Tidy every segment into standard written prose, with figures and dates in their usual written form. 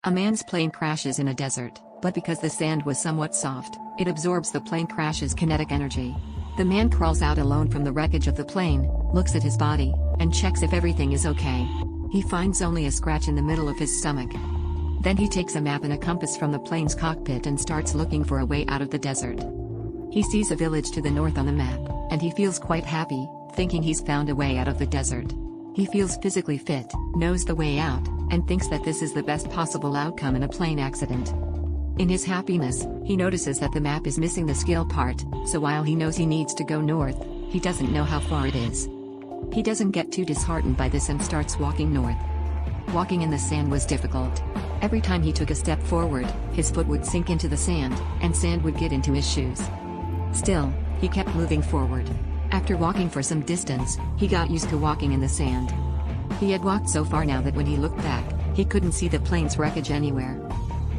A man's plane crashes in a desert, but because the sand was somewhat soft, it absorbs the plane crash's kinetic energy. The man crawls out alone from the wreckage of the plane, looks at his body, and checks if everything is okay. He finds only a scratch in the middle of his stomach. Then he takes a map and a compass from the plane's cockpit and starts looking for a way out of the desert. He sees a village to the north on the map, and he feels quite happy, thinking he's found a way out of the desert. He feels physically fit, knows the way out, and thinks that this is the best possible outcome in a plane accident. In his happiness, he notices that the map is missing the scale part, so while he knows he needs to go north, he doesn't know how far it is. He doesn't get too disheartened by this and starts walking north. Walking in the sand was difficult. Every time he took a step forward, his foot would sink into the sand, and sand would get into his shoes. Still, he kept moving forward. After walking for some distance, he got used to walking in the sand. He had walked so far now that when he looked back, he couldn't see the plane's wreckage anywhere.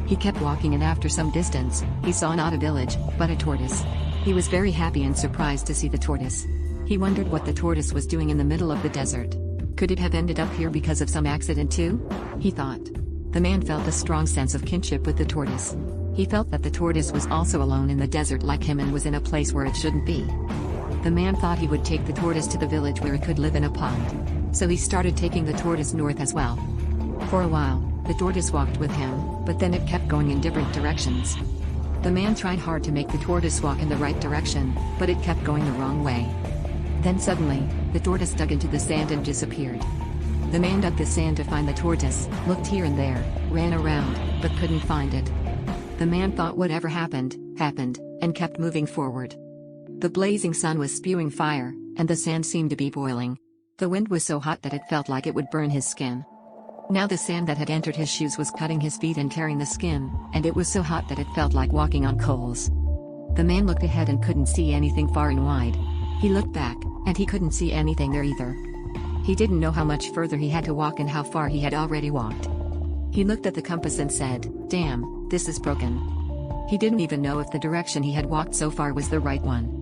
He kept walking and after some distance, he saw not a village, but a tortoise. He was very happy and surprised to see the tortoise. He wondered what the tortoise was doing in the middle of the desert. Could it have ended up here because of some accident too? He thought. The man felt a strong sense of kinship with the tortoise. He felt that the tortoise was also alone in the desert like him and was in a place where it shouldn't be. The man thought he would take the tortoise to the village where it could live in a pond. So he started taking the tortoise north as well. For a while, the tortoise walked with him, but then it kept going in different directions. The man tried hard to make the tortoise walk in the right direction, but it kept going the wrong way. Then suddenly, the tortoise dug into the sand and disappeared. The man dug the sand to find the tortoise, looked here and there, ran around, but couldn't find it. The man thought whatever happened, and kept moving forward. The blazing sun was spewing fire, and the sand seemed to be boiling. The wind was so hot that it felt like it would burn his skin. Now the sand that had entered his shoes was cutting his feet and tearing the skin, and it was so hot that it felt like walking on coals. The man looked ahead and couldn't see anything far and wide. He looked back, and he couldn't see anything there either. He didn't know how much further he had to walk and how far he had already walked. He looked at the compass and said, "Damn, this is broken." He didn't even know if the direction he had walked so far was the right one.